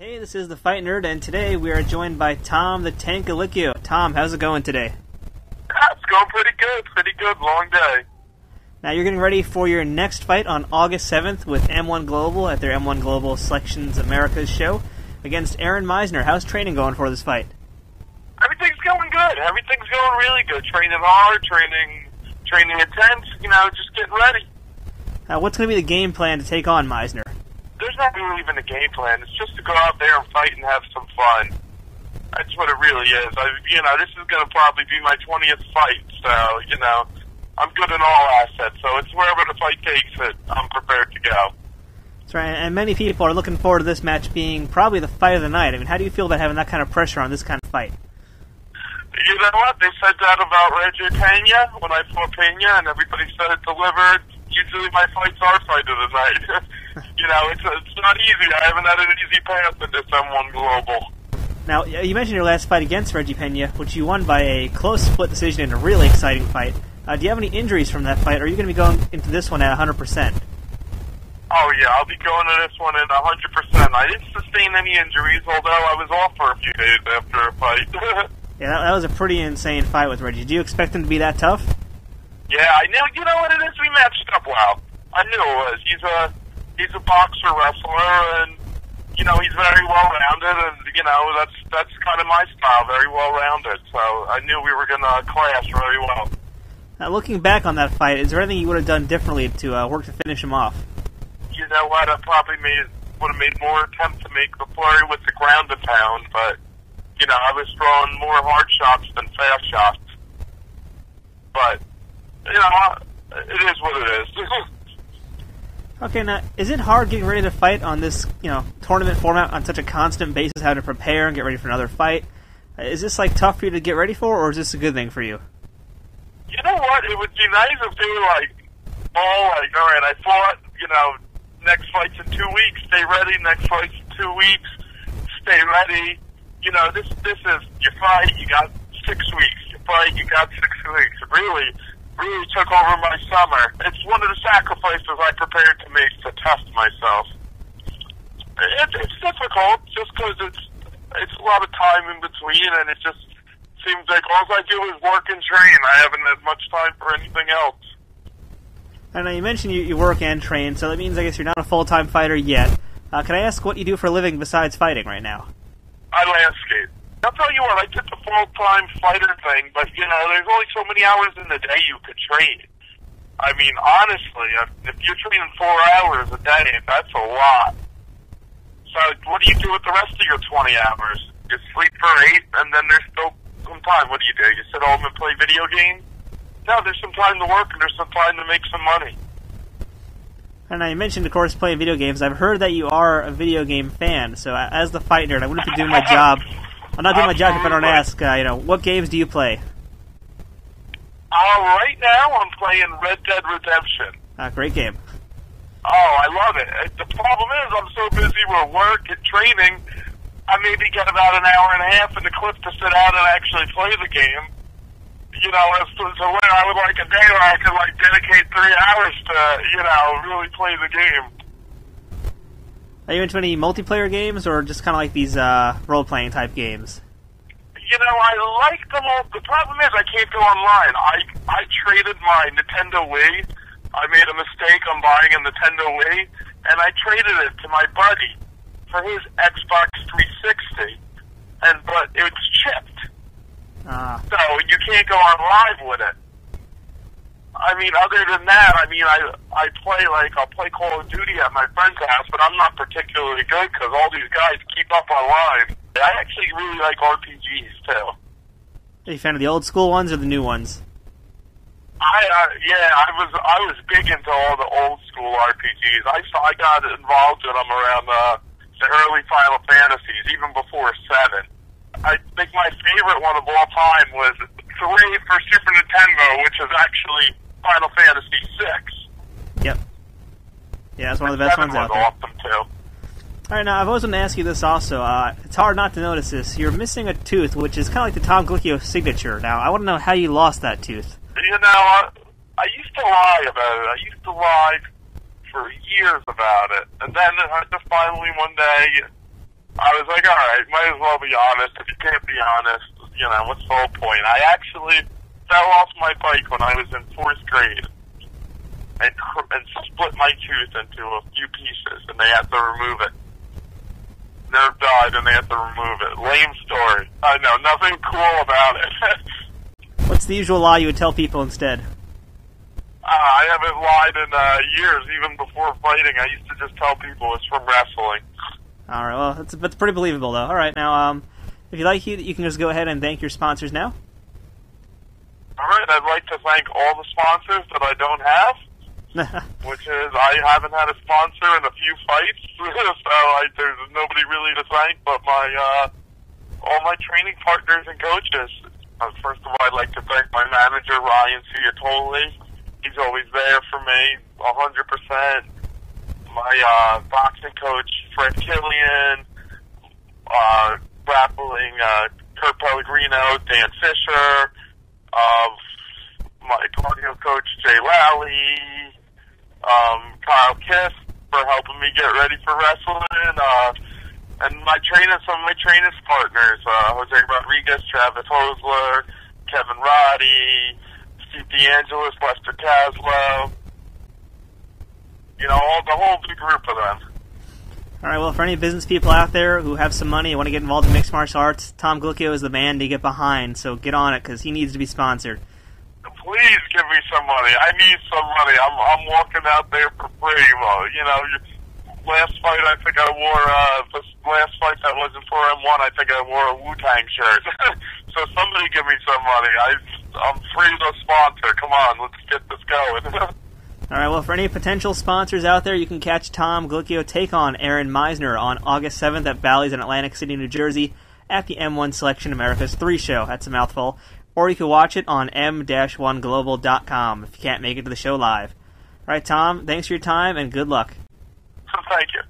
Hey, this is the Fight Nerd, and today we are joined by Tom the Tank Gallicchio. Tom, how's it going today? It's going pretty good, long day. Now, you're getting ready for your next fight on August 7th with M-1 Global at their M-1 Global Selections Americas show against Aaron Meisner. How's training going for this fight? Everything's going good. Everything's going really good. Training hard, training intense, just getting ready. What's going to be the game plan to take on Meisner? There's not really even a game plan. It's just to go out there and fight and have some fun. That's what it really is. This is going to probably be my 20th fight, so, I'm good in all assets. So it's wherever the fight takes it, I'm prepared to go. That's right, and many people are looking forward to this match being probably the fight of the night. I mean, how do you feel about having that kind of pressure on this kind of fight? You know what? They said that about Reggie Pena when I fought Pena, and everybody said it delivered. Usually my fights are fight of the night. It's not easy. I haven't had an easy path in this M1 Global. Now, you mentioned your last fight against Reggie Pena, which you won by a close split decision in a really exciting fight. Do you have any injuries from that fight, or are you going to be going into this one at 100%? Oh, yeah, I'll be going to this one at 100%. I didn't sustain any injuries, although I was off for a few days after a fight. Yeah, that was a pretty insane fight with Reggie. Do you expect him to be that tough? Yeah, I knew. You know what it is? We matched up well. I knew it was. He's a boxer wrestler, and he's very well rounded, and that's kind of my style, very well rounded. So I knew we were gonna clash very well. Now, looking back on that fight, is there anything you would have done differently to work to finish him off? You know what? I probably would have made more attempt to make the flurry with the ground and pound, but I was throwing more hard shots than fast shots. But it is what it is. Okay, now, is it hard getting ready to fight on this, tournament format on such a constant basis, having to prepare and get ready for another fight? Is this, tough for you to get ready for, or is this a good thing for you? You know what? It would be nice if they were all right, I fought, next fight's in 2 weeks, stay ready, next fight's in 2 weeks, stay ready. This is, you fight, you got 6 weeks, you fight, you got 6 weeks. It really took over my summer. It's one of the sacrifices I prepared to make to test myself. It's difficult just because it's a lot of time in between, and it just seems like all I do is work and train. I haven't had much time for anything else. I know you mentioned you work and train, so that means I guess you're not a full-time fighter yet. Can I ask what you do for a living besides fighting right now? I landscape. I'll tell you what, I did the full-time fighter thing, but, there's only so many hours in the day you could train. I mean, honestly, if you're training 4 hours a day, that's a lot. So what do you do with the rest of your 20 hours? You sleep for 8, and then there's still some time. What do? You sit home and play video games? No, there's some time to work, and there's some time to make some money. And now you mentioned, of course, playing video games. I've heard that you are a video game fan, so as the fight nerd, I wouldn't be doing my job. I'm not doing my job if I don't ask, what games do you play? Right now, I'm playing Red Dead Redemption. Great game. Oh, I love it. The problem is I'm so busy with work and training, I maybe get about an hour and a half in the clip to sit down and actually play the game. So where I would like a day where I could, dedicate 3 hours to, really play the game. Are you into any multiplayer games, or just kind of like these role-playing type games? I like them all. The problem is I can't go online. I traded my Nintendo Wii. I made a mistake on buying a Nintendo Wii, and I traded it to my buddy for his Xbox 360, but it's chipped. So you can't go on live with it. I mean, other than that, I play, I'll play Call of Duty at my friend's house, but I'm not particularly good because all these guys keep up online. I actually really like RPGs, too. Are you a fan of the old school ones or the new ones? I was big into all the old school RPGs. I got involved in them around the early Final Fantasies, even before 7. I think my favorite one of all time was 3 for Super Nintendo, which is actually Final Fantasy 6. Yep. Yeah, that's one of the best ones out there. Awesome too. Alright, now I've always wanted to ask you this also. It's hard not to notice this. You're missing a tooth, which is kind of like the Tom Gallicchio signature. Now, I want to know how you lost that tooth. I used to lie about it. I used to lie for years about it. And then I just finally one day I was like, all right, might as well be honest. If you can't be honest, you know, what's the whole point? I actually fell off my bike when I was in 4th grade and split my tooth into a few pieces, and they had to remove it. Nerve died, and they had to remove it. Lame story. I know, nothing cool about it. What's the usual lie you would tell people instead? I haven't lied in years, even before fighting. I used to just tell people it's from wrestling. All right, well, that's pretty believable, though. All right, now, if you like, you can just go ahead and thank your sponsors now. All right, I'd like to thank all the sponsors that I don't have, which is I haven't had a sponsor in a few fights, so there's nobody really to thank but all my training partners and coaches. First of all, I'd like to thank my manager, Ryan Ciatoli. He's always there for me, 100%. My boxing coach, Fred Killian, grappling, Kurt Pellegrino, Dan Fisher, my cardio coach, Jay Lally, Kyle Kiss for helping me get ready for wrestling, and some of my training partners, Jose Rodriguez, Travis Hosler, Kevin Roddy, Steve DeAngelis, Lester Caslow, you know, the whole big group of them. All right, well, for any business people out there who have some money and want to get involved in mixed martial arts, Tom Gallicchio is the man to get behind, so get on it, because he needs to be sponsored. Please give me some money. I need some money. I'm walking out there for free. Well, you know, last fight I think I wore, the last fight that wasn't for M-1, I think I wore a Wu-Tang shirt. So somebody give me some money. I'm free to sponsor. Come on, let's get this going. All right, well, for any potential sponsors out there, you can catch Tom Gallicchio take on Aaron Meisner on August 7th at Bally's in Atlantic City, New Jersey at the M-1 Selection America's 3 show. That's a mouthful. Or you can watch it on m-1global.com if you can't make it to the show live. All right, Tom, thanks for your time and good luck. Thank you.